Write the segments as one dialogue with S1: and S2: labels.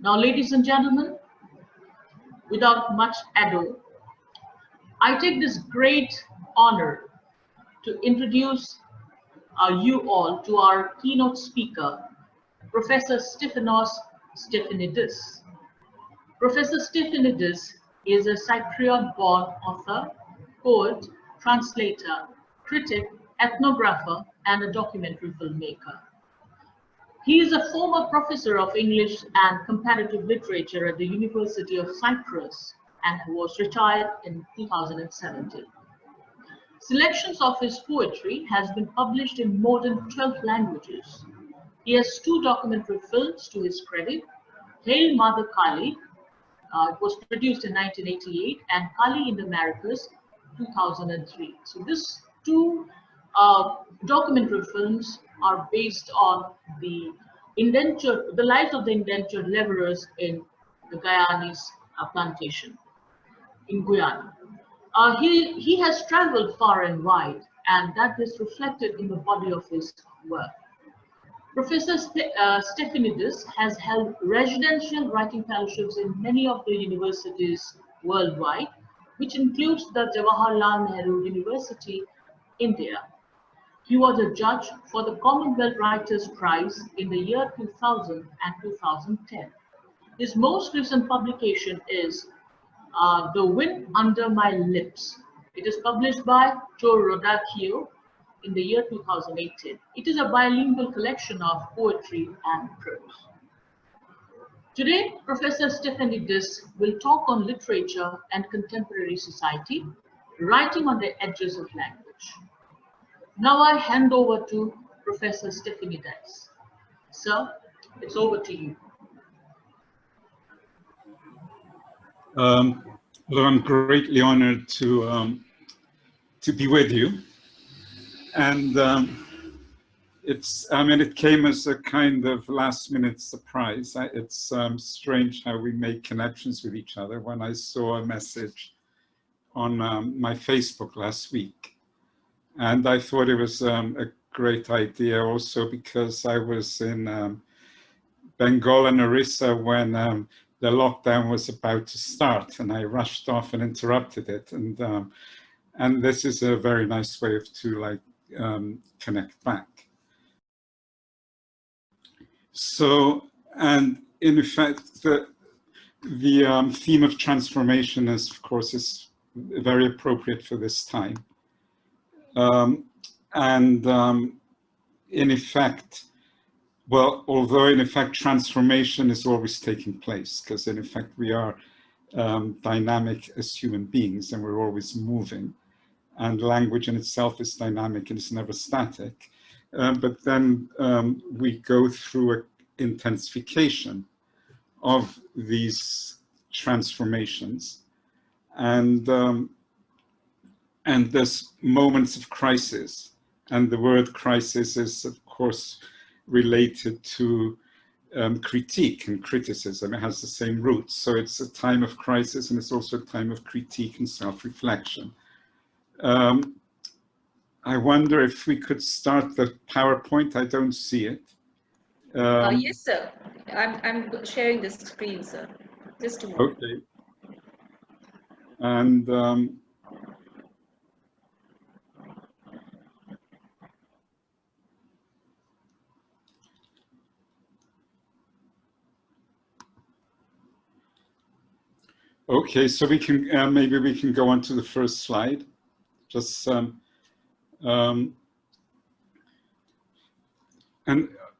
S1: Now, ladies and gentlemen, without much ado, I take this great honor to introduce you all to our keynote speaker, Professor Stephanos Stephanides. Professor Stephanides is a Cypriot-born author, poet, translator, critic, ethnographer, and a documentary filmmaker. He is a former professor of English and comparative literature at the University of Cyprus and was retired in 2017. Selections of his poetry has been published in more than 12 languages. He has 2 documentary films to his credit: Hail Mother Kali, it was produced in 1988, and Kali in the Americas, 2003. So these 2 documentary films are based on the lives of the indentured laborers in the Guyanese plantation in Guyana. He has traveled far and wide, and that is reflected in the body of his work. Professor Stephanides has held residential writing fellowships in many of the universities worldwide, which includes the Jawaharlal Nehru University, India. He was a judge for the Commonwealth Writers' Prize in the year 2000 and 2010. His most recent publication is The Wind Under My Lips. It is published by Joe Rodakio in the year 2018. It is a bilingual collection of poetry and prose. Today, Professor Stephanides will talk on literature and contemporary society, writing on the edges of language. Now I hand over to Professor Stephanides. Sir, it's over to you.
S2: Well, I'm greatly honored to be with you, and it came as a kind of last-minute surprise. It's strange how we make connections with each other. When I saw a message on my Facebook last week, and I thought it was a great idea also because I was in Bengal and Orissa when the lockdown was about to start, and I rushed off and interrupted it. And this is a very nice way to connect back. So, and in effect, the theme of transformation is, of course, very appropriate for this time. In effect, well, although in effect transformation is always taking place, because in effect we are dynamic as human beings and we're always moving, and language in itself is dynamic and it's never static, but then we go through an intensification of these transformations, and there's moments of crisis, and the word crisis is, of course, related to critique and criticism. It has the same roots. So it's a time of crisis, and it's also a time of critique and self-reflection. I wonder if we could start the PowerPoint. I don't see it.
S3: Yes, sir. I'm sharing the screen, sir. Just a moment.
S2: Okay. And okay, so we can maybe we can go on to the first slide. Just and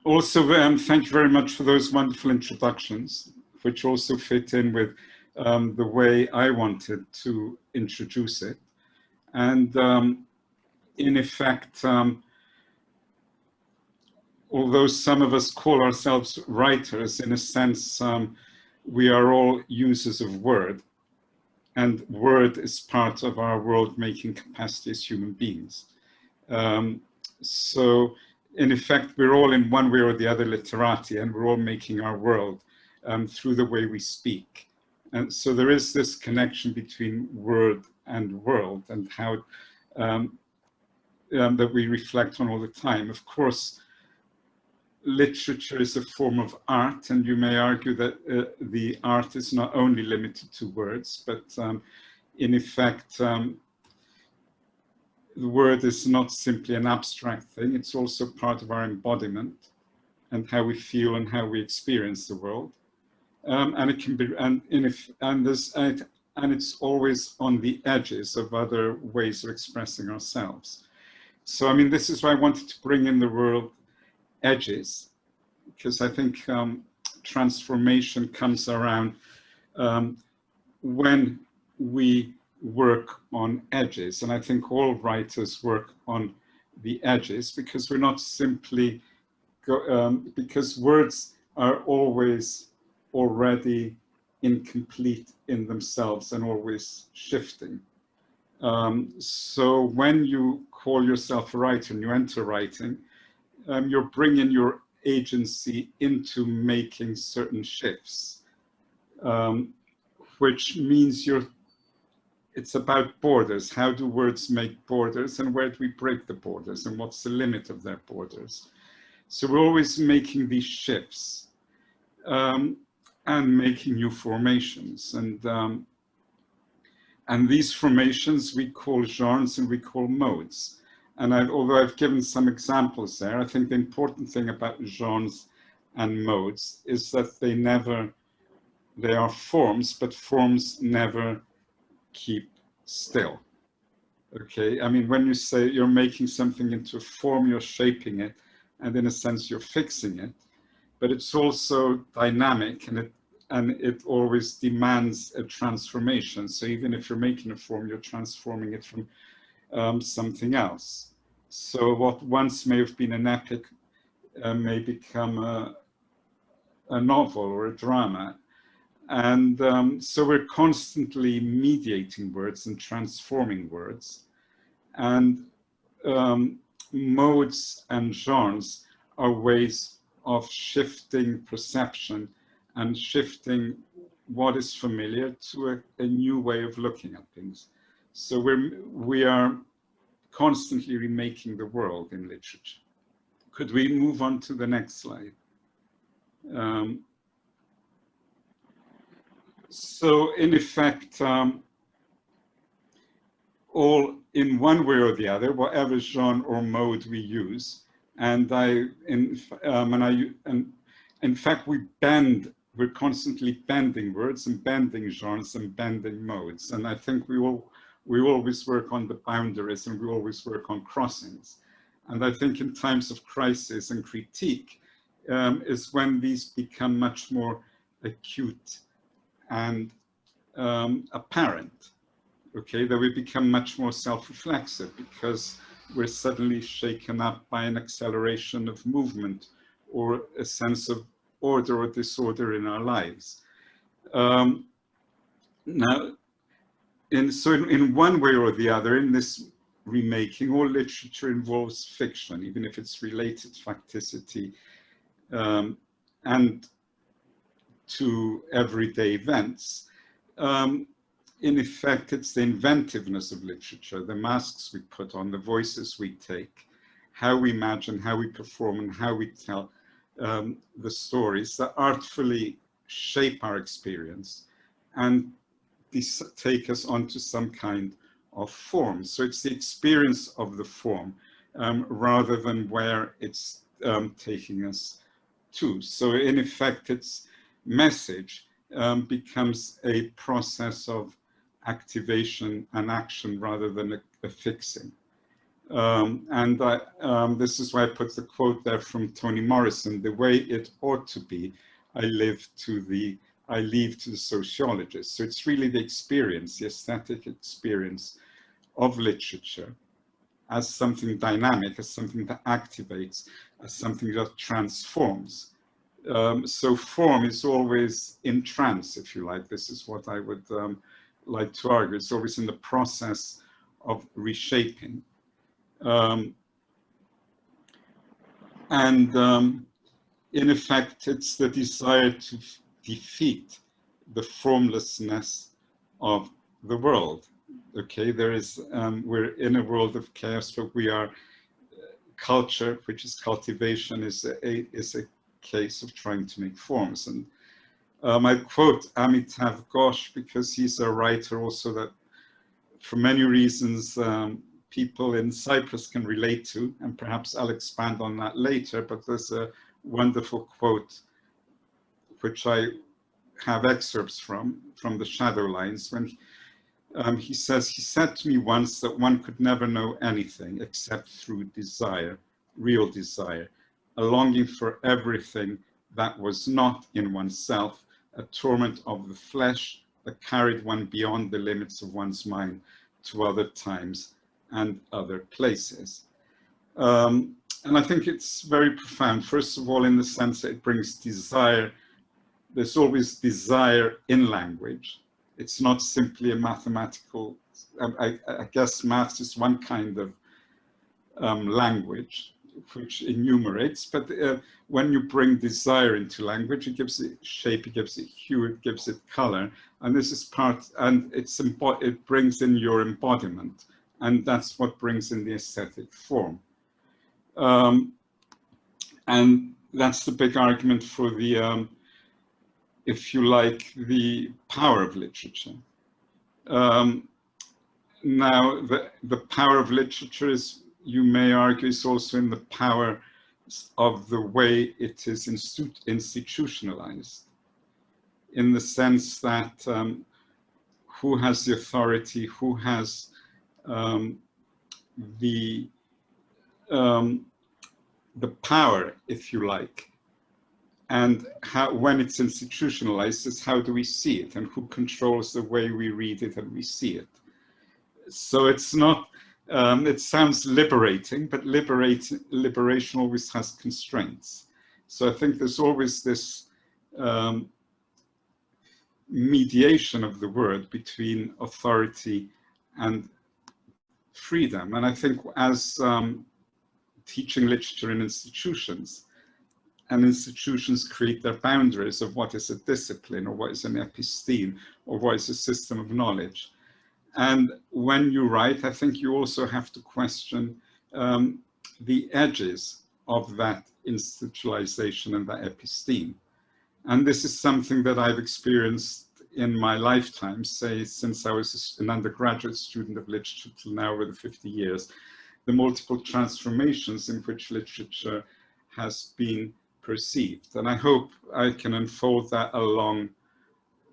S2: also thank you very much for those wonderful introductions, which also fit in with the way I wanted to introduce it. And in effect, although some of us call ourselves writers, in a sense, we are all users of word, and word is part of our world-making capacity as human beings. So, in effect, we're all in one way or the other literati, and we're all making our world through the way we speak. And so there is this connection between word and world, and how that we reflect on all the time. Of course, literature is a form of art, and you may argue that the art is not only limited to words, but in effect, the word is not simply an abstract thing, it's also part of our embodiment and how we feel and how we experience the world. And it can be, and it's always on the edges of other ways of expressing ourselves. So, I mean, this is why I wanted to bring in the word edges, because I think transformation comes around when we work on edges. And I think all writers work on the edges, because we're not simply, because words are always already incomplete in themselves and always shifting. So when you call yourself a writer and you enter writing, you're bringing your agency into making certain shifts, which means it's about borders. How do words make borders, and where do we break the borders, and what's the limit of their borders? So we're always making these shifts and making new formations, and these formations we call genres and we call modes. And although I've given some examples there, I think the important thing about genres and modes is that they are forms, but forms never keep still. Okay, I mean, when you say you're making something into a form, you're shaping it, and in a sense you're fixing it, but it's also dynamic, and it always demands a transformation. So even if you're making a form, you're transforming it from something else. So what once may have been an epic may become a novel or a drama. And so we're constantly mediating words and transforming words. And modes and genres are ways of shifting perception and shifting what is familiar to a new way of looking at things. So we are constantly remaking the world in literature. Could we move on to the next slide? So in effect, all in one way or the other, whatever genre or mode we use, and in fact we're constantly bending words and bending genres and bending modes, and I think we always work on the boundaries and we always work on crossings. And I think in times of crisis and critique is when these become much more acute and apparent, okay, that we become much more self-reflexive because we're suddenly shaken up by an acceleration of movement or a sense of order or disorder in our lives. Now, in one way or the other, in this remaking, all literature involves fiction, even if it's related facticity and to everyday events. In effect, it's the inventiveness of literature, the masks we put on, the voices we take, how we imagine, how we perform, and how we tell the stories that artfully shape our experience and take us onto some kind of form. So it's the experience of the form rather than where it's taking us to. So in effect, its message becomes a process of activation and action rather than a fixing. This is why I put the quote there from Toni Morrison: the way it ought to be, I leave to the sociologist. So it's really the experience, the aesthetic experience of literature as something dynamic, as something that activates, as something that transforms. So form is always in trance, if you like. This is what I would like to argue. It's always in the process of reshaping. In effect, it's the desire to defeat the formlessness of the world. Okay, we're in a world of chaos, but we are culture, which is cultivation, is a case of trying to make forms. And I quote Amitav Ghosh because he's a writer also that, for many reasons, people in Cyprus can relate to, and perhaps I'll expand on that later, but there's a wonderful quote which I have excerpts from the Shadow Lines, when he says, he said to me once that one could never know anything except through desire, real desire, a longing for everything that was not in oneself, a torment of the flesh that carried one beyond the limits of one's mind to other times and other places. And I think it's very profound, first of all, in the sense that it brings desire. There's always desire in language. It's not simply a mathematical, I guess maths is one kind of language which enumerates, but when you bring desire into language, it gives it shape, it gives it hue, it gives it color, and this is part, and it brings in your embodiment, and that's what brings in the aesthetic form. And that's the big argument for the, if you like, the power of literature. Now, the power of literature is, you may argue, is also in the power of the way it is institutionalized, in the sense that who has the authority, who has the power, if you like, and how, when it's institutionalized, is how do we see it, and who controls the way we read it and we see it. So it's not, it sounds liberating, but liberation always has constraints. So I think there's always this mediation of the word between authority and freedom. And I think as teaching literature in institutions, and institutions create their boundaries of what is a discipline, or what is an episteme, or what is a system of knowledge. And when you write, I think you also have to question the edges of that institutionalization and that episteme. And this is something that I've experienced in my lifetime, say, since I was an undergraduate student of literature till now, over the 50 years, the multiple transformations in which literature has been perceived. And I hope I can unfold that along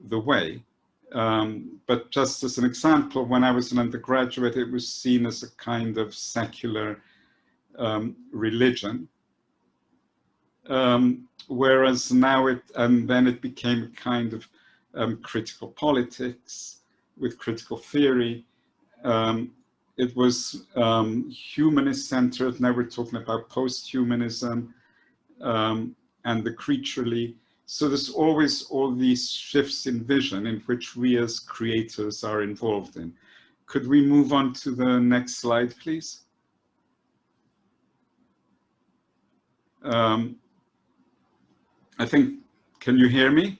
S2: the way. But just as an example, when I was an undergraduate, it was seen as a kind of secular religion. Whereas now then it became a kind of critical politics with critical theory. It was humanist centered. Now we're talking about post-humanism and the creaturely. So there's always all these shifts in vision in which we as creators are involved in. Could we move on to the next slide, please? I think, can you hear me?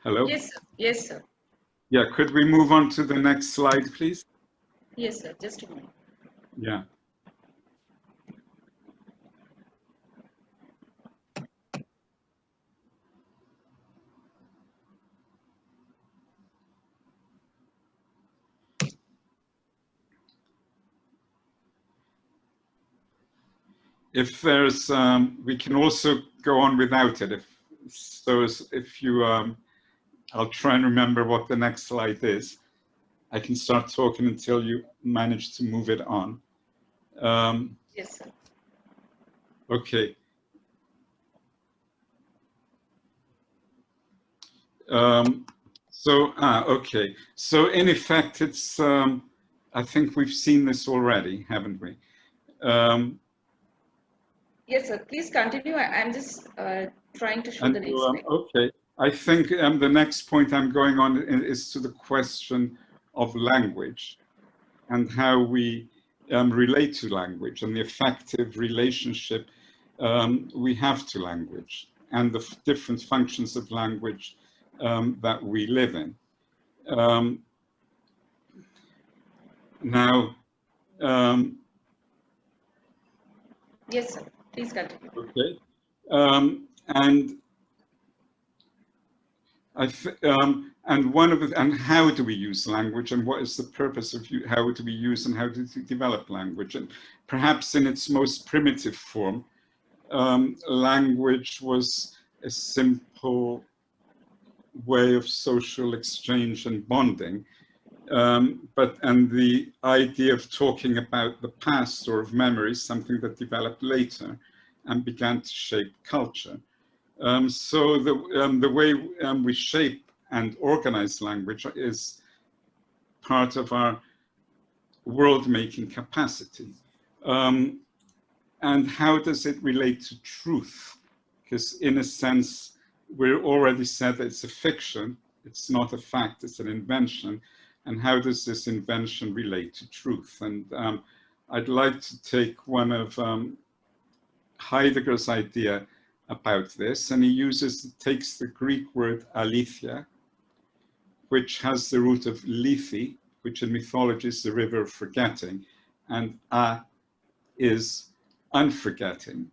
S2: Hello?
S3: Yes, sir. Yes, sir.
S2: Yeah, could we move on to the next slide, please?
S3: Yes, sir. Just a moment.
S2: Yeah. If there's, we can also go on without it. If you, I'll try and remember what the next slide is. I can start talking until you manage to move it on.
S3: Yes, sir.
S2: Okay. Okay. So in effect, it's, I think we've seen this already, haven't we?
S3: Yes, sir. Please continue. I'm just trying to show the next slide.
S2: Okay. I think the next point I'm going on is to the question of language and how we relate to language and the effective relationship we have to language and the different functions of language that we live in. Now,
S3: Yes, sir. Please continue.
S2: Okay. And how do we use language, and what is the purpose of how do we use and how do we develop language? And perhaps in its most primitive form, language was a simple way of social exchange and bonding. And the idea of talking about the past or of memory, something that developed later and began to shape culture. So the way we shape and organize language is part of our world-making capacity. And how does it relate to truth? Because in a sense, we're already said that it's a fiction, it's not a fact, it's an invention. And how does this invention relate to truth? And I'd like to take one of Heidegger's idea about this, and he takes the Greek word aletheia, which has the root of lethe, which in mythology is the river of forgetting, and a is unforgetting.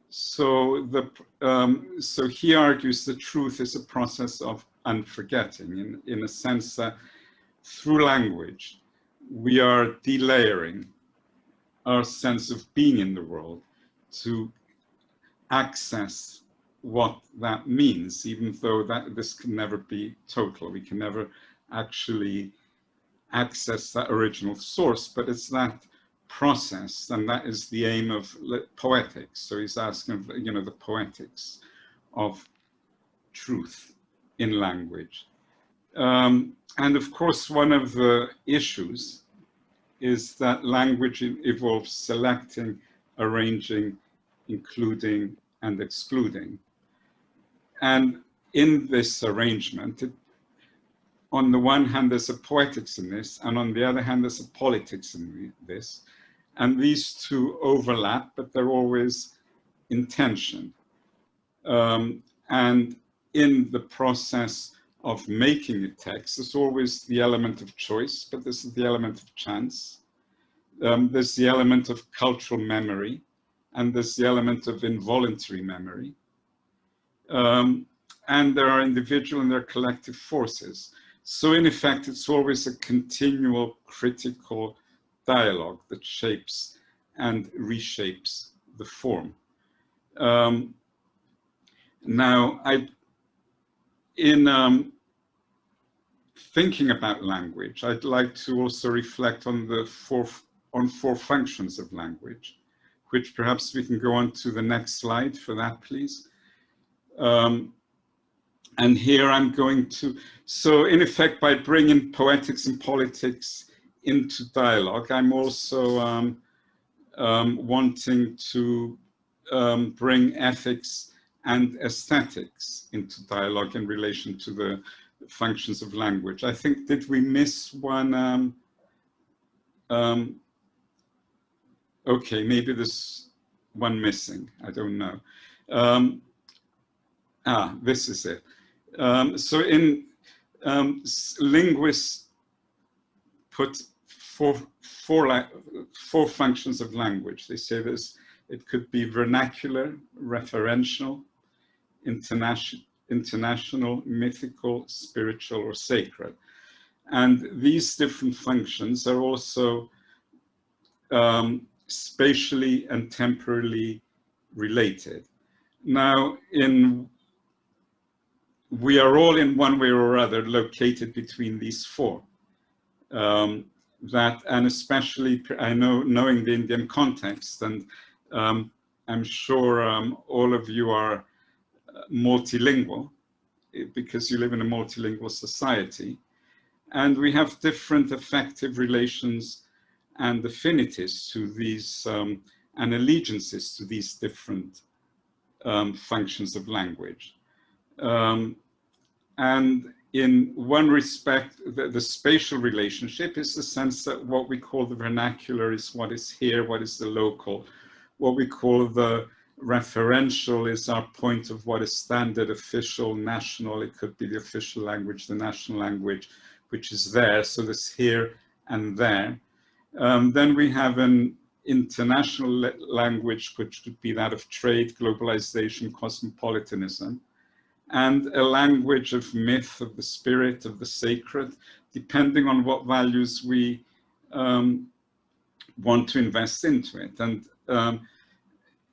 S2: So so he argues the truth is a process of unforgetting, in a sense that through language we are delayering our sense of being in the world to access what that means, even though this can never be total. We can never actually access that original source, but it's that process, and that is the aim of poetics. So he's asking, the poetics of truth in language. And of course, one of the issues is that language involves selecting, arranging, including, and excluding. And in this arrangement, on the one hand, there's a poetics in this, and on the other hand, there's a politics in this. And these two overlap, but they're always in tension. And in the process of making a text, there's always the element of choice, but this is the element of chance. There's the element of cultural memory, and there's the element of involuntary memory. And there are individual and there are collective forces. So in effect, it's always a continual critical dialogue that shapes and reshapes the form. Now, in thinking about language, I'd like to also reflect on four functions of language, which perhaps we can go on to the next slide for that, please. And here I'm going to, so in effect, by bringing poetics and politics into dialogue, I'm also wanting to bring ethics and aesthetics into dialogue in relation to the functions of language. I think, did we miss one? Okay, maybe there's one missing, I don't know. This is it. So in linguists put four functions of language. They say it could be vernacular, referential, international, mythical, spiritual, or sacred. And these different functions are also spatially and temporally related. Now, we are all in one way or other located between these four. And especially, I know, knowing the Indian context, and I'm sure all of you are multilingual because you live in a multilingual society. And we have different affective relations and affinities to these, and allegiances to these different functions of language. And in one respect, the spatial relationship is the sense that what we call the vernacular is what is here, what is the local. What we call the referential is our point of what is standard, official, national. It could be the official language, the national language, which is there. So there's here and there. Then we have an international language, which could be that of trade, globalization, cosmopolitanism, and a language of myth, of the spirit, of the sacred, depending on what values we want to invest into it. And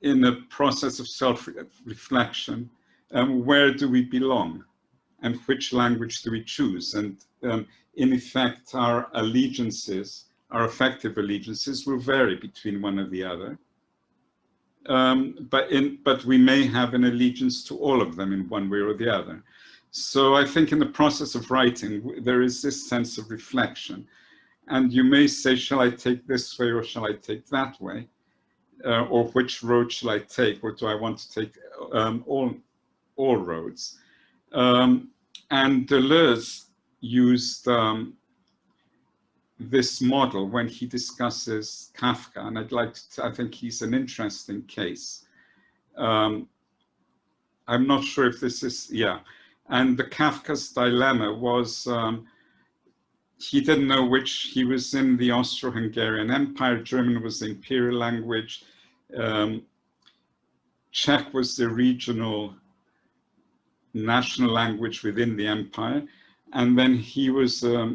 S2: in a process of self-reflection, where do we belong? And which language do we choose? And in effect, our allegiances, our affective allegiances will vary between one and the other. But we may have an allegiance to all of them in one way or the other. So I think in the process of writing, there is this sense of reflection. And you may say, shall I take this way or shall I take that way? Or which road shall I take? Or do I want to take all roads? And Deleuze used this model when he discusses Kafka, and I think he's an interesting case. I'm not sure if this is, yeah. And the Kafkas Dilemma was, he didn't know which, he was in the Austro-Hungarian Empire, German was the imperial language, Czech was the regional national language within the empire, and then he was a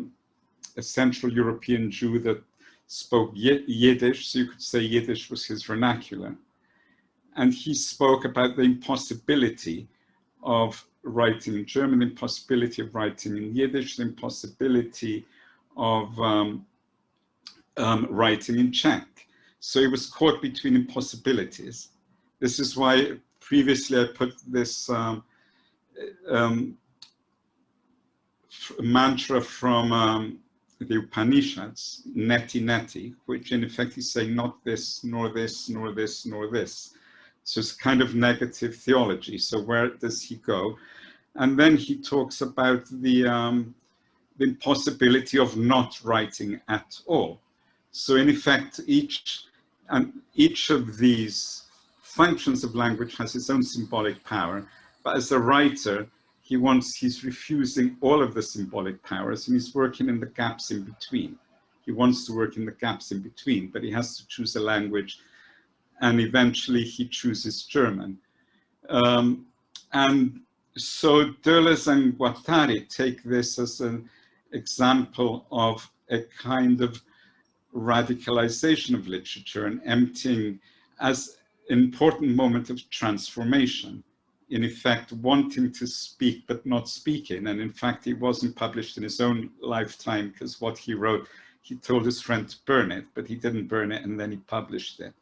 S2: Central European Jew that spoke Yiddish, so you could say Yiddish was his vernacular. And he spoke about the impossibility of writing in German, the impossibility of writing in Yiddish, the impossibility of writing in Czech. So he was caught between impossibilities. This is why previously I put this mantra from the Upanishads, neti neti, which in effect is saying not this, nor this, nor this, nor this. So it's kind of negative theology. So where does he go? And then he talks about the impossibility of not writing at all. So in effect, each of these functions of language has its own symbolic power. But as a writer, he's refusing all of the symbolic powers, and he's working in the gaps in between. He wants to work in the gaps in between, but he has to choose a language, and eventually he chooses German. And so Deleuze and Guattari take this as an example of a kind of radicalization of literature and emptying as an important moment of transformation. In effect, wanting to speak but not speaking. And in fact, it wasn't published in his own lifetime, because what he wrote, he told his friend to burn it, but he didn't burn it, and then he published it.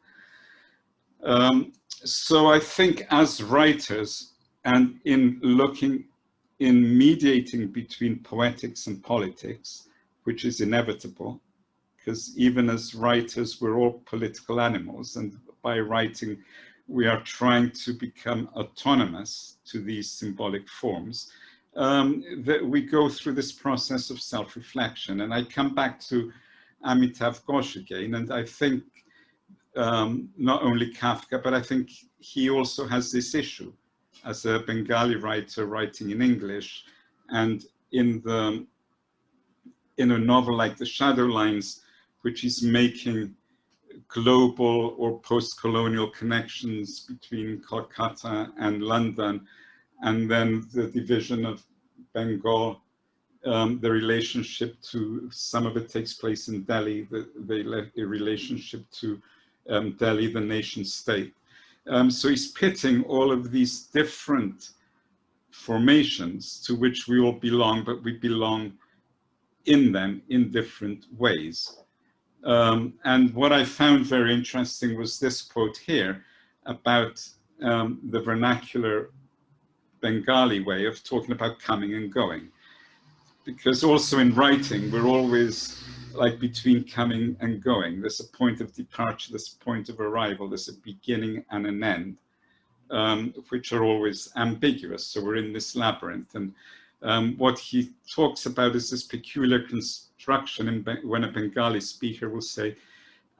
S2: So I think as writers, and in mediating between poetics and politics, which is inevitable, because even as writers, we're all political animals, and by writing, we are trying to become autonomous to these symbolic forms, that we go through this process of self-reflection. And I come back to Amitav Ghosh again, and I think not only Kafka, but I think he also has this issue as a Bengali writer writing in English, and in a novel like The Shadow Lines, which is making global or post-colonial connections between Kolkata and London, and then the division of Bengal, the relationship to, some of it takes place in Delhi, the relationship to Delhi, the nation state. So he's pitting all of these different formations to which we all belong, but we belong in them in different ways. And what I found very interesting was this quote here about the vernacular Bengali way of talking about coming and going. Because also in writing, we're always like between coming and going. There's a point of departure, there's a point of arrival, there's a beginning and an end, which are always ambiguous. So we're in this labyrinth. And what he talks about is this peculiar construction when a Bengali speaker will say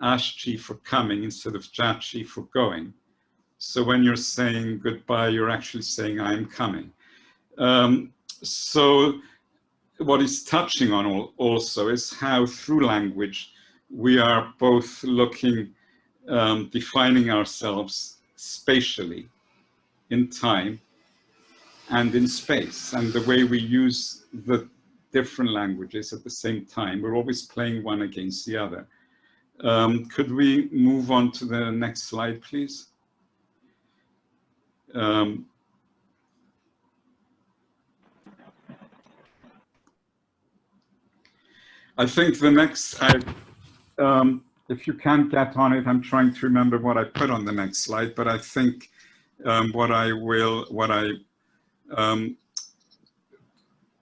S2: Ashchi for coming instead of Jachi for going. So when you're saying goodbye, you're actually saying I'm coming. So what he's touching on also is how through language we are both looking, defining ourselves spatially in time and in space, and the way we use the different languages at the same time. We're always playing one against the other. Could we move on to the next slide, please? I think the next slide, if you can't get on it, I'm trying to remember what I put on the next slide, but I think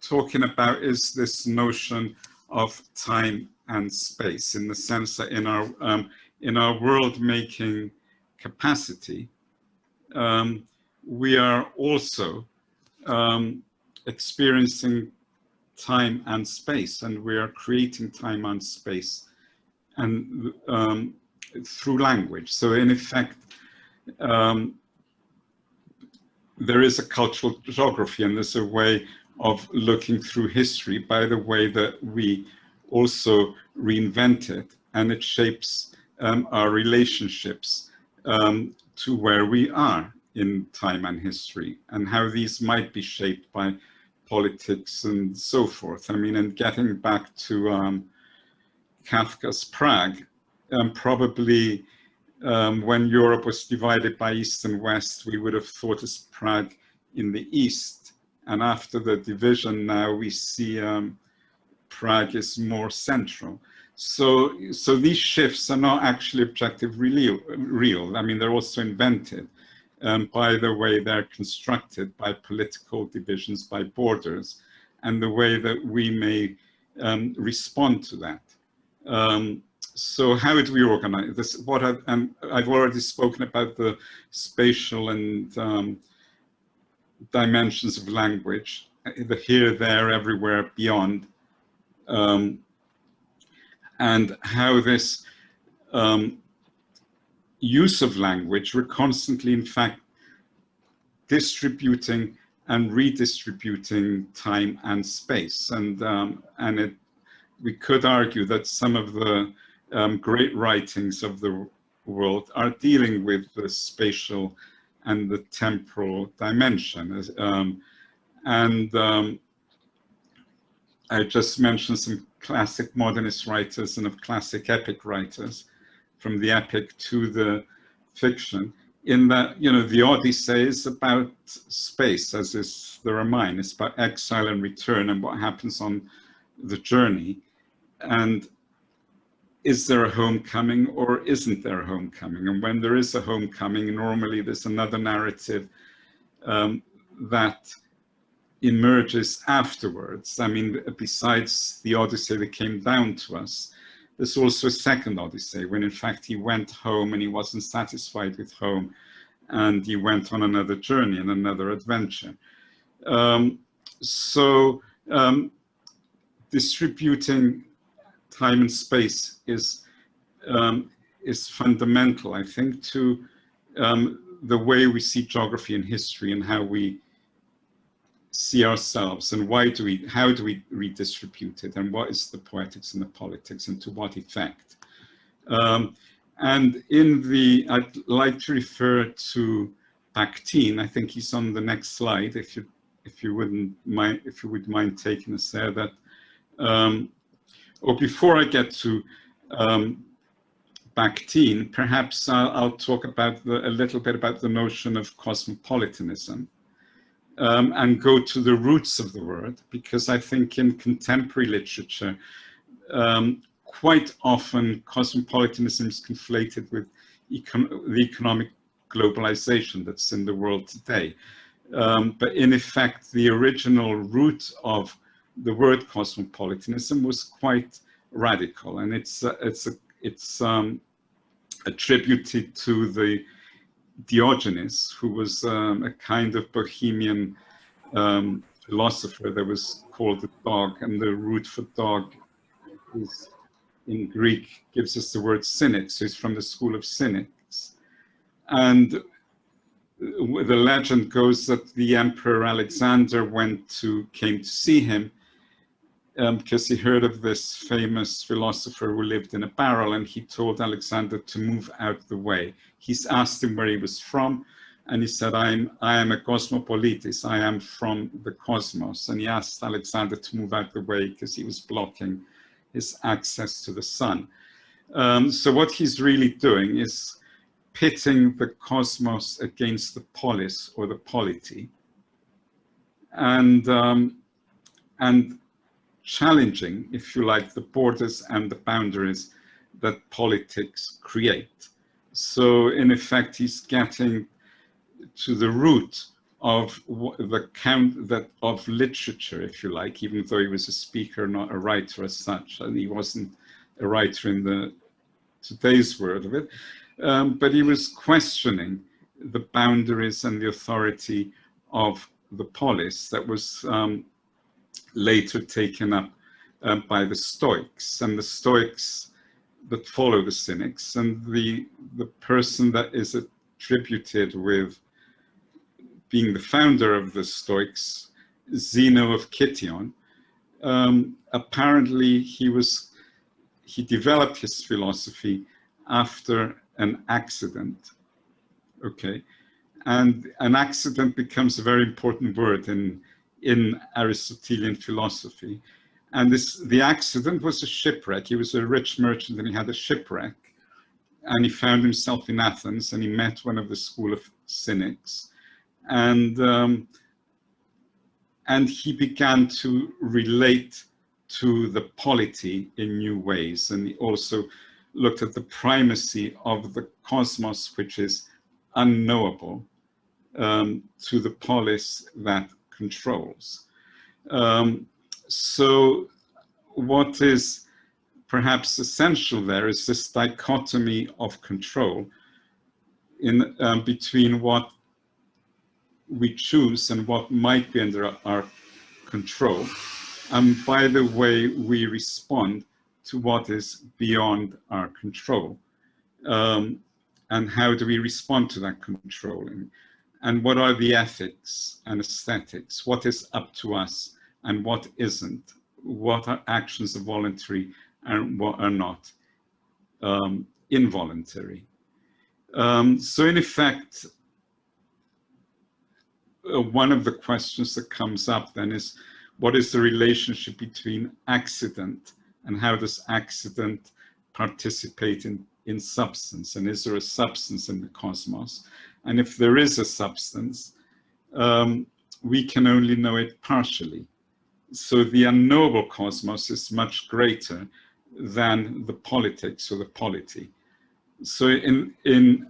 S2: talking about is this notion of time and space, in the sense that in our world-making capacity, we are also experiencing time and space, and we are creating time and space, and through language. So in effect, there is a cultural geography, and there's a way of looking through history by the way that we also reinvent it, and it shapes our relationships to where we are in time and history, and how these might be shaped by politics and so forth. I mean, and getting back to Kafka's Prague, probably when Europe was divided by East and West, we would have thought of Prague in the East. And after the division now, we see Prague is more central. So these shifts are not actually objectively real. I mean, they're also invented by the way they're constructed, by political divisions, by borders, and the way that we may respond to that. So how do we organize this? I've already spoken about the spatial and dimensions of language, the here, there, everywhere, beyond, and how this use of language, we're constantly, in fact, distributing and redistributing time and space. And we could argue that some of the great writings of the world are dealing with the spatial and the temporal dimension. I just mentioned some classic modernist writers and of classic epic writers, from the epic to the fiction, in that, you know, the Odyssey is about space, as is the Ramayana. It's about exile and return and what happens on the journey. And is there a homecoming or isn't there a homecoming? And when there is a homecoming, normally there's another narrative that emerges afterwards. I mean, besides the Odyssey that came down to us, there's also a second Odyssey, when in fact he went home and he wasn't satisfied with home, and he went on another journey and another adventure. Distributing time and space is fundamental, I think, to the way we see geography and history, and how we see ourselves, and how do we redistribute it, and what is the poetics and the politics, and to what effect. And I'd like to refer to Bakhtin. I think he's on the next slide, if you would mind taking us there. That or before I get to Bakhtin, perhaps I'll talk about a little bit about the notion of cosmopolitanism. And go to the roots of the word, because I think in contemporary literature, quite often cosmopolitanism is conflated with the economic globalization that's in the world today. But in effect, the original root of the word cosmopolitanism was quite radical, and it's attributed to the Diogenes, who was a kind of bohemian philosopher that was called the dog, and the root for dog is, in Greek, gives us the word cynic, so he's from the school of cynics. And the legend goes that the Emperor Alexander came to see him, because he heard of this famous philosopher who lived in a barrel, and he told Alexander to move out the way. He's asked him where he was from, and he said, I am a cosmopolitis, I am from the cosmos. And he asked Alexander to move out the way because he was blocking his access to the sun. So what he's really doing is pitting the cosmos against the polis or the polity, and challenging, if you like, the borders and the boundaries that politics create. So in effect, he's getting to the root of the count that of literature, if you like, even though he was a speaker, not a writer as such, and he wasn't a writer in the today's word of it, but he was questioning the boundaries and the authority of the polis that was later taken up by the Stoics, and the Stoics that follow the Cynics, and the person that is attributed with being the founder of the Stoics, Zeno of Citium. Apparently he developed his philosophy after an accident, okay? And an accident becomes a very important word in Aristotelian philosophy. And the accident was a shipwreck. He was a rich merchant and he had a shipwreck. And he found himself in Athens and he met one of the school of Cynics. And he began to relate to the polity in new ways. And he also looked at the primacy of the cosmos, which is unknowable, to the polis that controls. So what is perhaps essential there is this dichotomy of control in between what we choose and what might be under our control, and by the way we respond to what is beyond our control. And how do we respond to that controlling? And what are the ethics and aesthetics? What is up to us and what isn't? What are actions are voluntary and what are not involuntary? So in effect, one of the questions that comes up then is, what is the relationship between accident and how does accident participate in substance? And is there a substance in the cosmos? And if there is a substance, we can only know it partially. So the unknowable cosmos is much greater than the politics or the polity. So in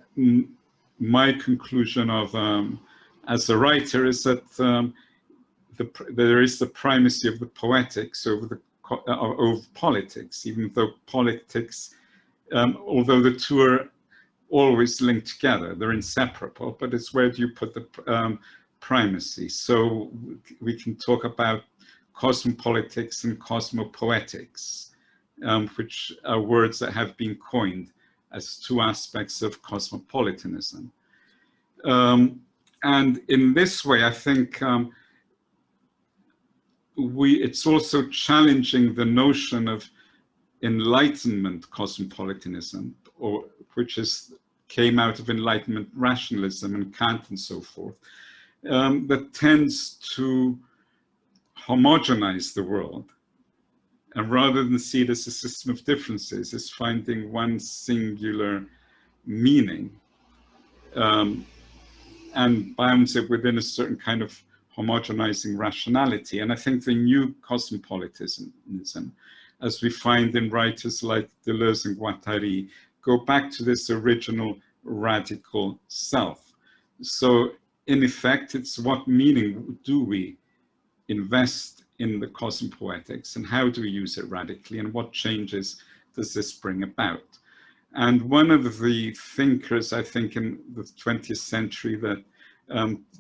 S2: my conclusion of as a writer is that there is the primacy of the poetics over politics, even though politics, although the two are always linked together, they're inseparable, but it's where do you put the primacy? So we can talk about cosmopolitics and cosmopoetics, which are words that have been coined as two aspects of cosmopolitanism. And in this way, I think it's also challenging the notion of Enlightenment cosmopolitanism, or which came out of Enlightenment rationalism and Kant and so forth, that tends to homogenize the world, and rather than see it as a system of differences, is finding one singular meaning and bounds it within a certain kind of homogenizing rationality. And I think the new cosmopolitanism, as we find in writers like Deleuze and Guattari, go back to this original radical self. So in effect, it's what meaning do we invest in the cosmopoetics and how do we use it radically and what changes does this bring about? And one of the thinkers, I think, in the 20th century that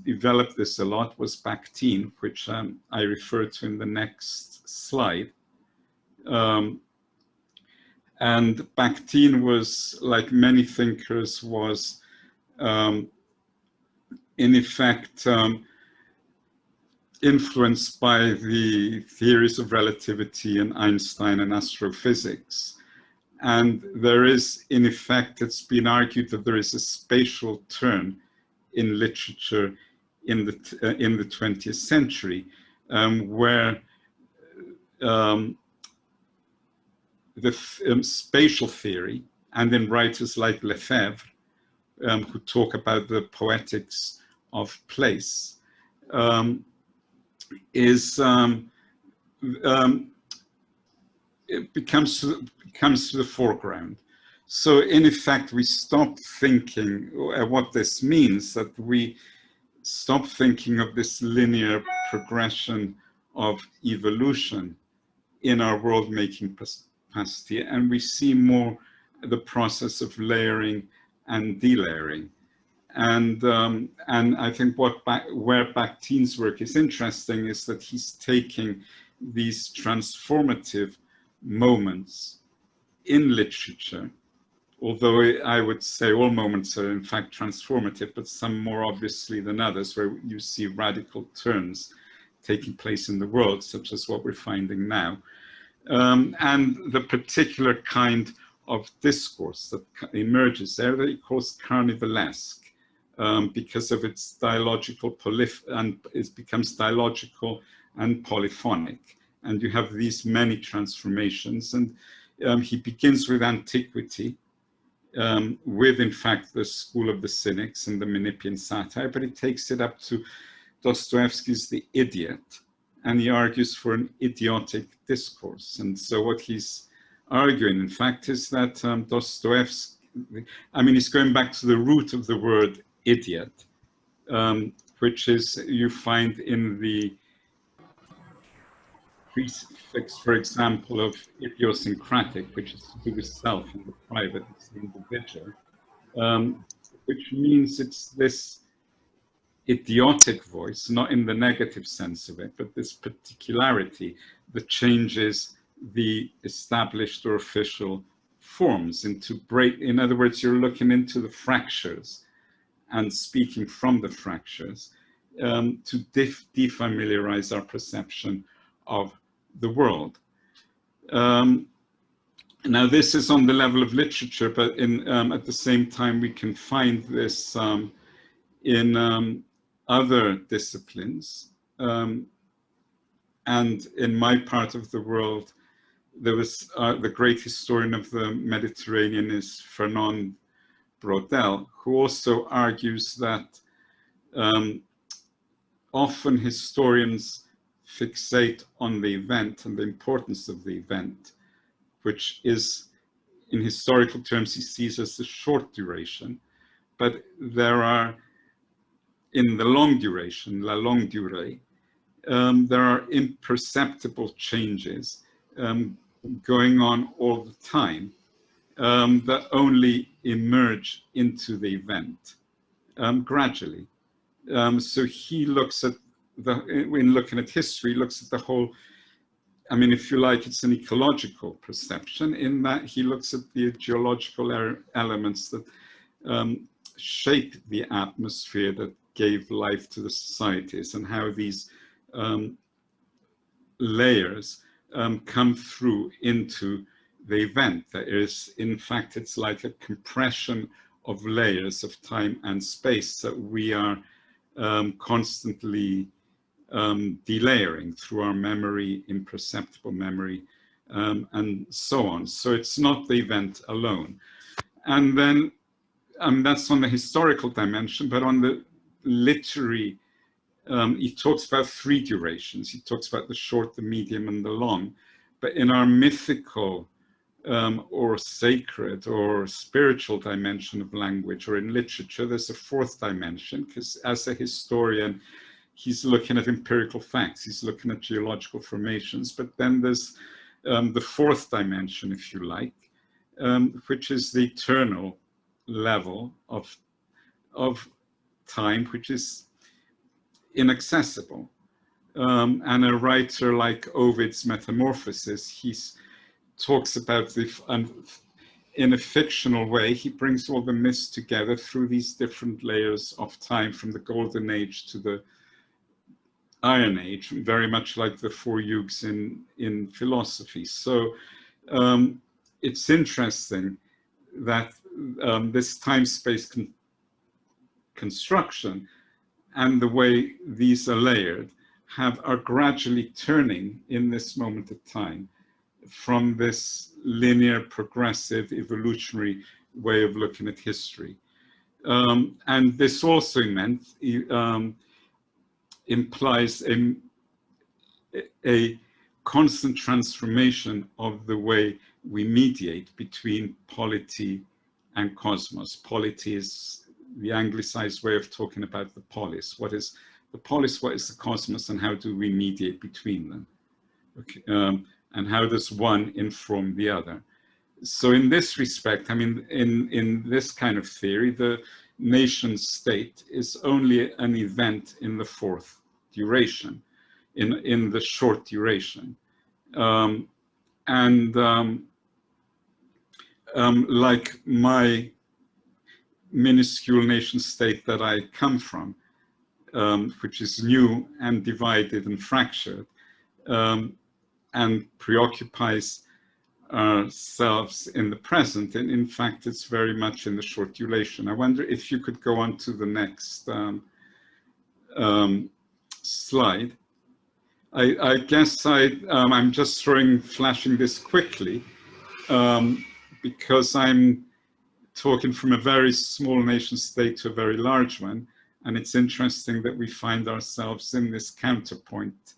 S2: developed this a lot was Bakhtin, which I refer to in the next slide. And Bakhtin was, like many thinkers, was in effect influenced by the theories of relativity and Einstein and astrophysics. And there is, in effect, it's been argued that there is a spatial turn in literature in the 20th century, where the spatial theory, and then writers like Lefebvre, who talk about the poetics of place, it comes to the foreground. So in effect, we stop thinking what this means, that we stop thinking of this linear progression of evolution in our world-making capacity, and we see more the process of layering and delayering. And I think where Bakhtin's work is interesting is that he's taking these transformative moments in literature, although I would say all moments are in fact transformative, but some more obviously than others, where you see radical turns taking place in the world, such as what we're finding now. And the particular kind of discourse that emerges there that he calls carnivalesque, because of its dialogical and it becomes dialogical and polyphonic. And you have these many transformations. And he begins with antiquity, with, in fact, the school of the cynics and the Menippean satire, but he takes it up to Dostoevsky's The Idiot, and he argues for an idiotic discourse. And so what he's arguing, in fact, is that Dostoevsky, I mean, he's going back to the root of the word idiot, which is, you find in the prefix, for example, of idiosyncratic, which is to do with self and the private, it's the individual, which means it's this idiotic voice, not in the negative sense of it, but this particularity that changes the established or official forms into break. In other words, you're looking into the fractures and speaking from the fractures to defamiliarize our perception of the world. Now, this is on the level of literature, but at the same time, we can find this in other disciplines. And in my part of the world, there was the great historian of the Mediterranean is Fernand Braudel, who also argues that often historians fixate on the event and the importance of the event, which is, in historical terms, he sees as the short duration. But there are, in the long duration, la longue durée, there are imperceptible changes going on all the time that only emerge into the event gradually. So he looks at when looking at history, looks at the whole, I mean, if you like, it's an ecological perception in that he looks at the geological elements that shape the atmosphere that gave life to the societies, and how these layers come through into the event. That is, in fact, it's like a compression of layers of time and space that we are constantly delayering through our memory, imperceptible memory, and so on. So it's not the event alone. And then that's on the historical dimension, but on the literary, he talks about three durations. He talks about the short, the medium, and the long. But in our mythical or sacred or spiritual dimension of language, or in literature, there's a fourth dimension, because as a historian, he's looking at empirical facts, he's looking at geological formations, but then there's the fourth dimension, if you like, which is the eternal level of time, which is inaccessible. And a writer like Ovid's Metamorphoses, he talks about in a fictional way, he brings all the myths together through these different layers of time, from the Golden Age to the Iron Age, very much like the four yugs in philosophy. So it's interesting that this time-space construction and the way these are layered are gradually turning in this moment of time from this linear, progressive, evolutionary way of looking at history. And this also implies a constant transformation of the way we mediate between polity and cosmos. Polity is the anglicized way of talking about the polis. What is the polis? What is the cosmos? And how do we mediate between them? Okay, and how does one inform the other? So in this respect, I mean, in this kind of theory, the nation state is only an event in the fourth duration, in the short duration. Like my minuscule nation state that I come from, which is new and divided and fractured, and preoccupies ourselves in the present, and in fact it's very much in the short duration. I wonder if you could go on to the next slide. I guess I'm just flashing this quickly because I'm talking from a very small nation state to a very large one, and it's interesting that we find ourselves in this counterpoint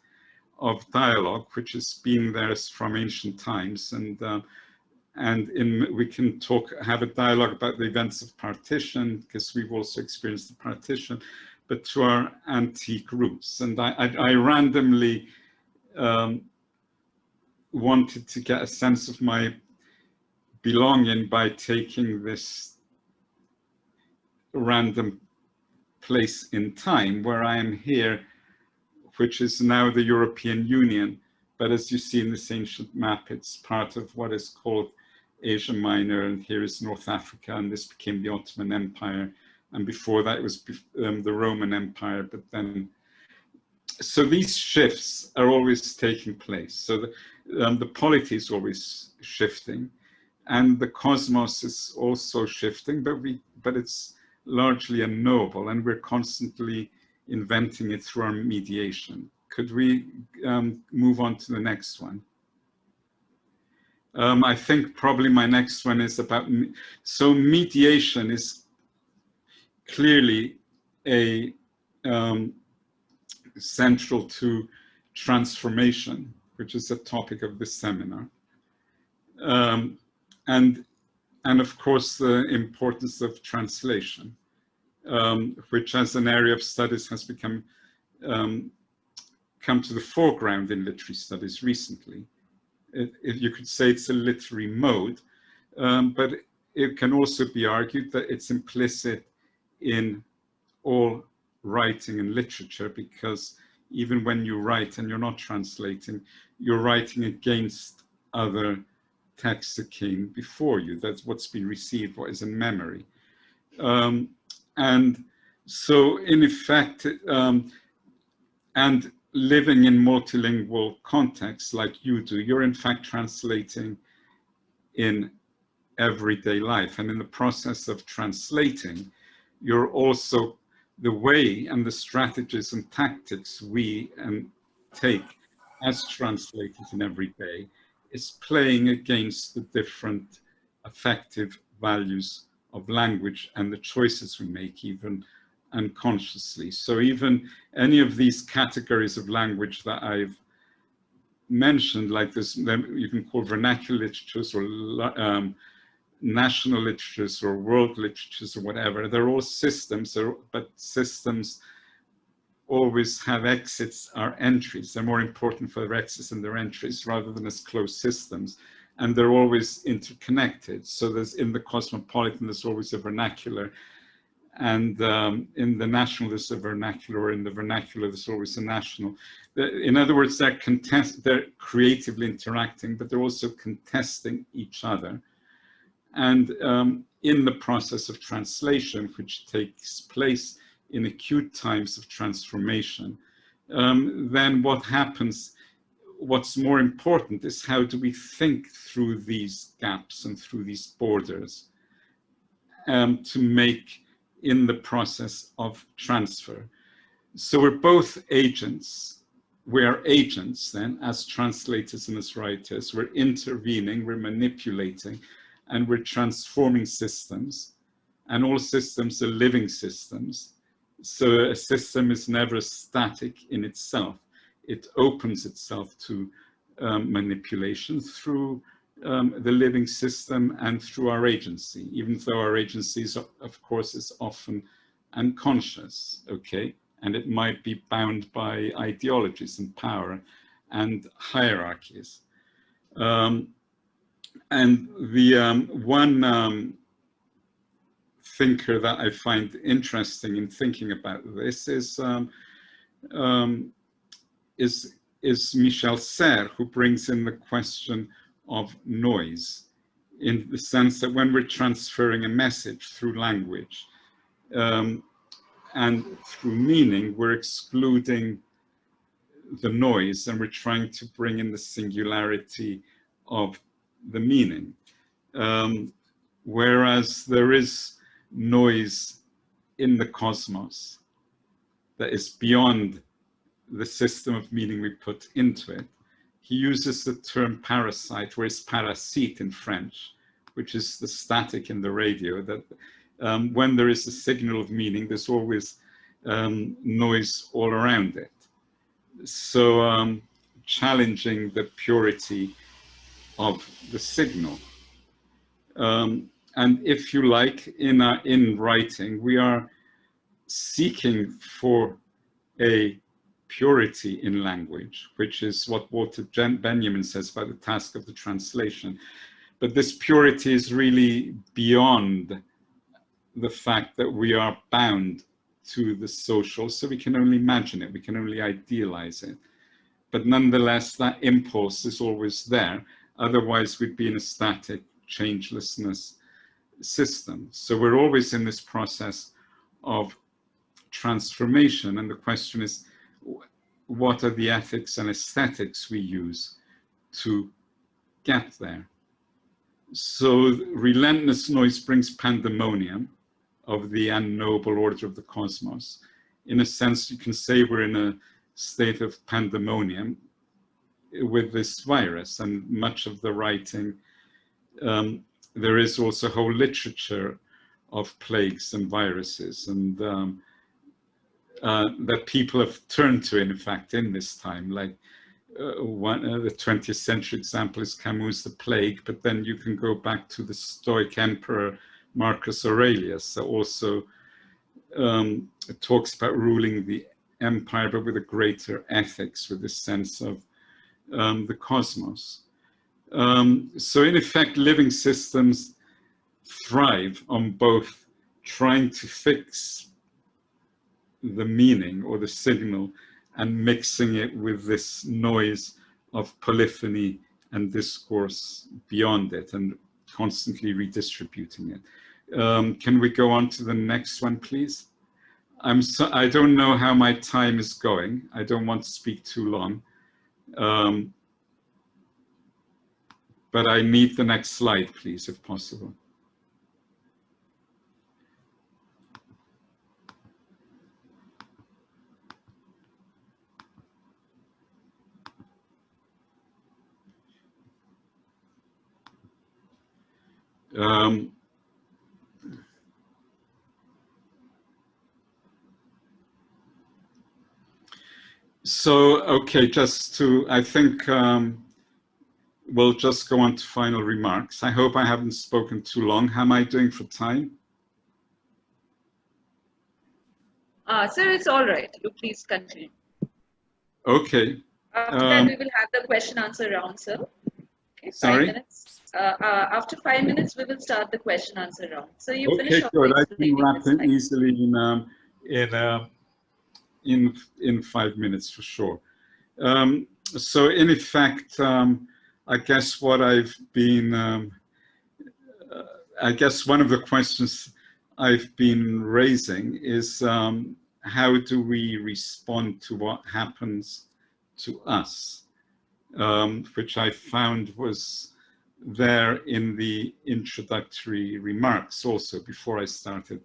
S2: of dialogue, which has been there from ancient times, and we can have a dialogue about the events of partition, because we've also experienced the partition, but to our antique roots. And I randomly wanted to get a sense of my belonging by taking this random place in time where I am here, which is now the European Union. But as you see in this ancient map, it's part of what is called Asia Minor, and here is North Africa, and this became the Ottoman Empire. And before that, it was the Roman Empire. But then, so these shifts are always taking place. So the polity is always shifting, and the cosmos is also shifting, but it's largely unknowable, and we're constantly inventing it through our mediation. Could we move on to the next one? I think probably my next one is about, so mediation is clearly a central to transformation, which is the topic of this seminar. And of course, the importance of translation, which as an area of studies has come to the foreground in literary studies recently. You could say it's a literary mode, but it can also be argued that it's implicit in all writing and literature, because even when you write and you're not translating, you're writing against other texts that came before you. That's what's been received, what is in memory. And so in effect, and living in multilingual contexts like you do, you're in fact translating in everyday life. And in the process of translating, you're also, the way and the strategies and tactics we take as translators in every day is playing against the different affective values of language and the choices we make, even unconsciously. So even any of these categories of language that I've mentioned, like this, you can call vernacular literatures or national literatures or world literatures or whatever, they're all systems, but systems always have exits or entries. They're more important for their exits and their entries rather than as closed systems. And they're always interconnected. So there's, in the cosmopolitan, there's always a vernacular. And in the national, there's a vernacular, or in the vernacular, there's always a national. In other words, they're creatively interacting, but they're also contesting each other. And in the process of translation, which takes place in acute times of transformation, then what happens, what's more important is how do we think through these gaps and through these borders to make in the process of transfer. So we're both agents. We are agents then as translators and as writers. We're intervening, we're manipulating, and we're transforming systems. And all systems are living systems. So a system is never static in itself. It opens itself to manipulation through the living system and through our agency, even though our agency, of course, is often unconscious, okay? And it might be bound by ideologies and power and hierarchies. And the one thinker that I find interesting in thinking about this is Michel Serres, who brings in the question of noise, in the sense that when we're transferring a message through language and through meaning, we're excluding the noise and we're trying to bring in the singularity of the meaning. Whereas there is noise in the cosmos that is beyond the system of meaning we put into it. He uses the term parasite, where it's parasite in French, which is the static in the radio, that when there is a signal of meaning, there's always noise all around it. So challenging the purity of the signal. And if you like, in writing, we are seeking for a purity in language, which is what Walter Benjamin says about the task of the translation. But this purity is really beyond the fact that we are bound to the social, so we can only imagine it, we can only idealize it. But nonetheless, that impulse is always there. Otherwise, we'd be in a static changelessness system. So we're always in this process of transformation. And the question is, what are the ethics and aesthetics we use to get there? So relentless noise brings pandemonium of the unknowable order of the cosmos. In a sense, you can say we're in a state of pandemonium with this virus, and much of the writing, there is also a whole literature of plagues and viruses, and that people have turned to, in fact, in this time. Like the 20th century example is Camus' The Plague, but then you can go back to the Stoic emperor Marcus Aurelius, that also talks about ruling the empire, but with a greater ethics, with this sense of the cosmos. So in effect, living systems thrive on both trying to fix the meaning or the signal and mixing it with this noise of polyphony and discourse beyond it, and constantly redistributing it. Can we go on to the next one, please? I don't know how my time is going. I don't want to speak too long. But I need the next slide, please, if possible. So, okay, just to, I think we'll just go on to final remarks. I hope I haven't spoken too long. How am I doing for time?
S3: Sir, it's all right. You please continue.
S2: Okay.
S3: After that, we will have the question answer round, sir. Okay,
S2: sorry?
S3: 5 minutes. After 5 minutes, we will start the question answer round. So you
S2: okay,
S3: finish off.
S2: Good. I can wrap it easily in 5 minutes for sure. So in effect, I guess what I've been, I guess one of the questions I've been raising is how do we respond to what happens to us, which I found was there in the introductory remarks also before I started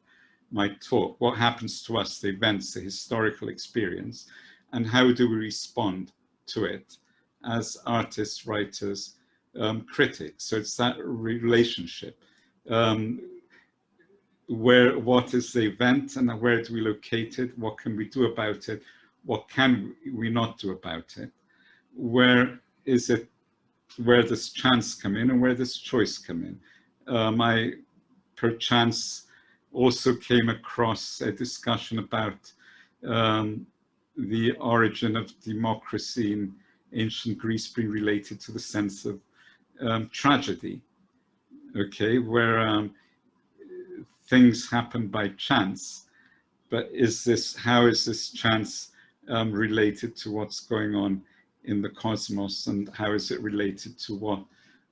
S2: my talk. What happens to us, the events, the historical experience, and how do we respond to it as artists, writers, critics? So it's that relationship. What is the event and where do we locate it? What can we do about it? What can we not do about it? Where is it? Where does chance come in and where does choice come in? I perchance also came across a discussion about the origin of democracy in ancient Greece being related to the sense of tragedy, okay, where things happen by chance, but how is this chance related to what's going on in the cosmos, and how is it related to what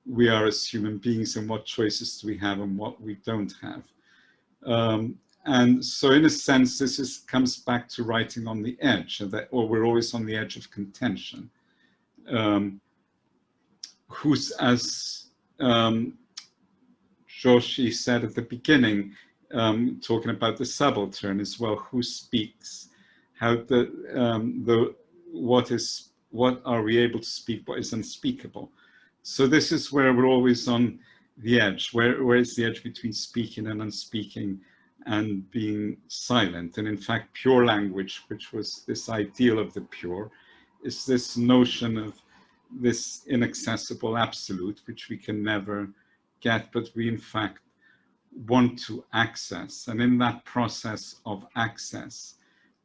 S2: we are as human beings, and what choices do we have and what we don't have? And so in a sense, this comes back to writing on the edge, or we're always on the edge of contention. As Joshi said at the beginning, talking about the subaltern as well, who speaks, how what are we able to speak, what is unspeakable. So this is where we're always on the edge. Where is the edge between speaking and unspeaking and being silent? And in fact, pure language, which was this ideal of the pure, is this notion of this inaccessible absolute, which we can never get, but we in fact want to access. And in that process of access,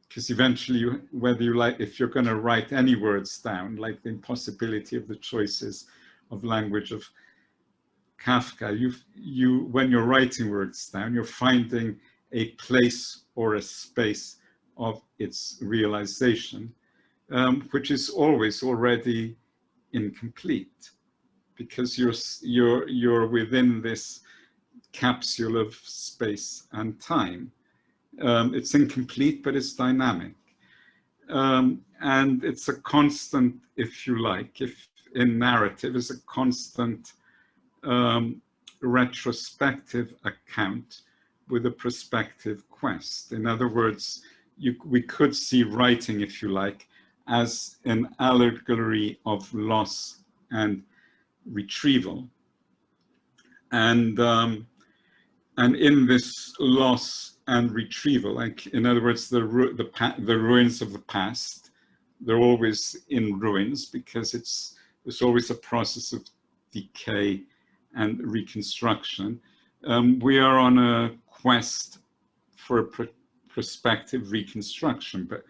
S2: because eventually, whether you like, if you're going to write any words down, like the impossibility of the choices of language of Kafka, when you're writing words down, you're finding a place or a space of its realization, which is always already incomplete, because you're within this capsule of space and time. It's incomplete, but it's dynamic. And it's a constant, if you like, if in narrative, is a constant retrospective account with a prospective quest. In other words, we could see writing, if you like, as an allegory of loss and retrieval. And in this loss and retrieval, like, in other words, the ruins of the past, they're always in ruins because there's always a process of decay and reconstruction. We are on a quest for a prospective reconstruction, but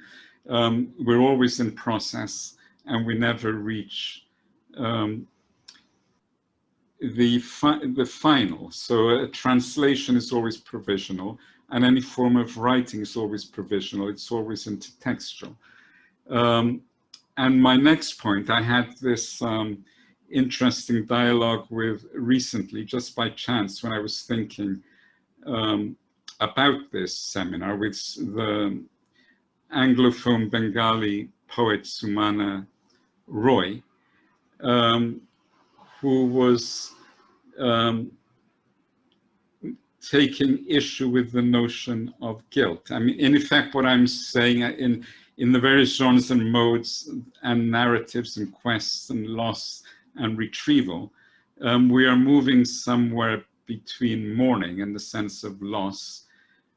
S2: we're always in process and we never reach the final. So a translation is always provisional, and any form of writing is always provisional. It's always intertextual. And my next point, I had this interesting dialogue with recently, just by chance, when I was thinking about this seminar with the Anglophone Bengali poet Sumana Roy, who was taking issue with the notion of guilt. I mean, in effect, what I'm saying in the various genres and modes and narratives and quests and loss and retrieval, we are moving somewhere between mourning and the sense of loss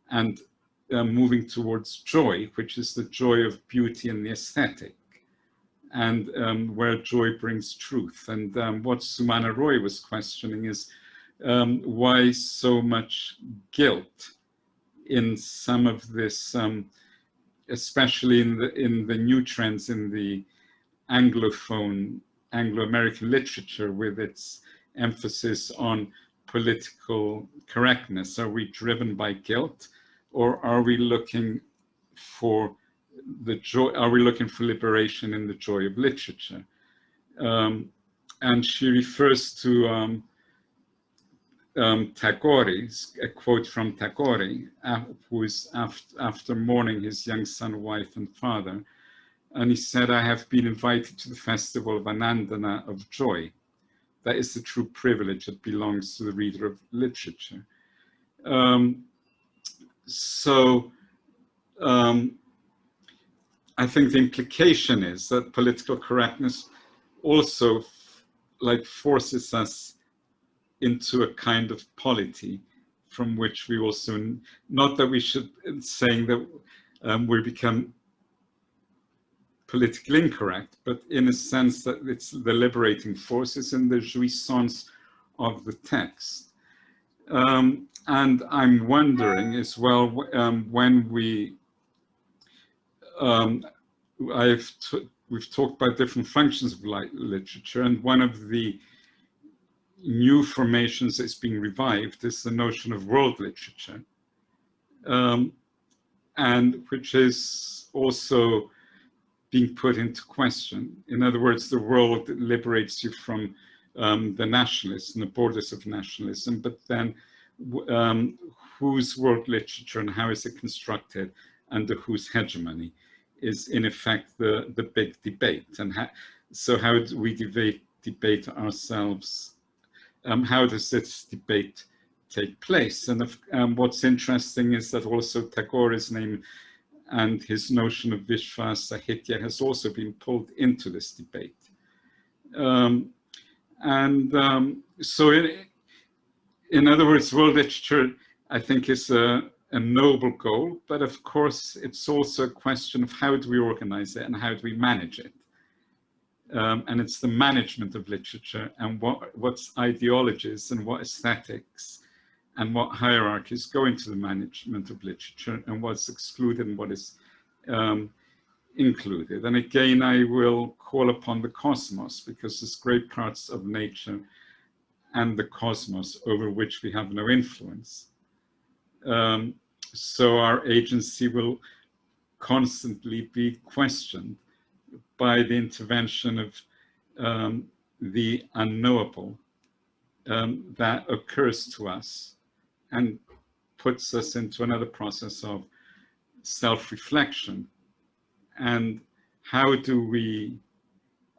S2: and moving towards joy, which is the joy of beauty and the aesthetic, and where joy brings truth. And what Sumana Roy was questioning is why so much guilt in some of this, especially in the new trends in the Anglophone, Anglo-American literature, with its emphasis on political correctness. Are we driven by guilt, or are we looking for the joy? Are we looking for liberation in the joy of literature? And she refers to Tagore's, a quote from Tagore, who is after mourning his young son, wife, and father. And he said, I have been invited to the festival of Anandana, of joy. That is the true privilege that belongs to the reader of literature. I think the implication is that political correctness also forces us into a kind of polity from which we also, not that we should, saying that we become politically incorrect, but in a sense that it's the liberating forces in the jouissance of the text. And I'm wondering as well, when we, we've talked about different functions of literature, and one of the new formations that's being revived is the notion of world literature, and which is also being put into question. In other words, the world that liberates you from the nationalists and the borders of nationalism, but then whose world literature and how is it constructed under whose hegemony is in effect the big debate. And so how do we debate ourselves? How does this debate take place? And what's interesting is that also Tagore's name and his notion of Vishva Sahitya has also been pulled into this debate. So in other words, world literature, I think, is a noble goal, but of course, it's also a question of how do we organize it and how do we manage it? And it's the management of literature and what's ideologies and what aesthetics and what hierarchies go into the management of literature and what's excluded and what is included. And again, I will call upon the cosmos, because there's great parts of nature and the cosmos over which we have no influence. So our agency will constantly be questioned by the intervention of the unknowable that occurs to us and puts us into another process of self-reflection. And how do we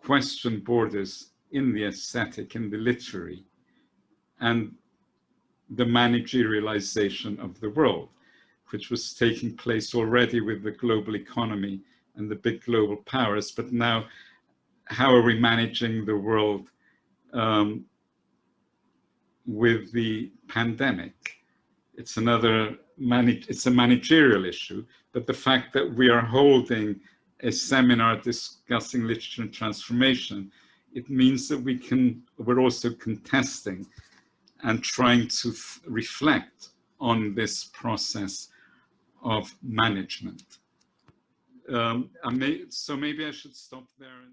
S2: question borders in the aesthetic, in the literary, and the managerialization of the world, which was taking place already with the global economy and the big global powers, but now how are we managing the world with the pandemic? It's it's a managerial issue, but the fact that we are holding a seminar discussing literature and transformation, it means that we're also contesting and trying to reflect on this process of management. So maybe I should stop there.